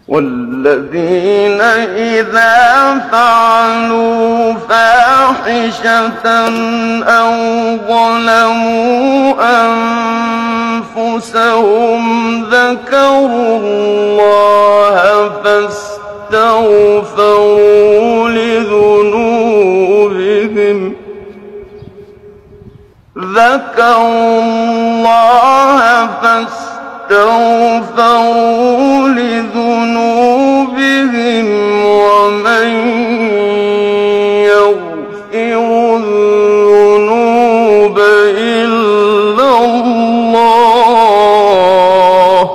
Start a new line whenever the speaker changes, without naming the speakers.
والذين إذا فعلوا فاحشة أو ظلموا أنفسهم ذكروا الله فاستغفروا لذنوبهم ومن يغفر الذنوب إلا الله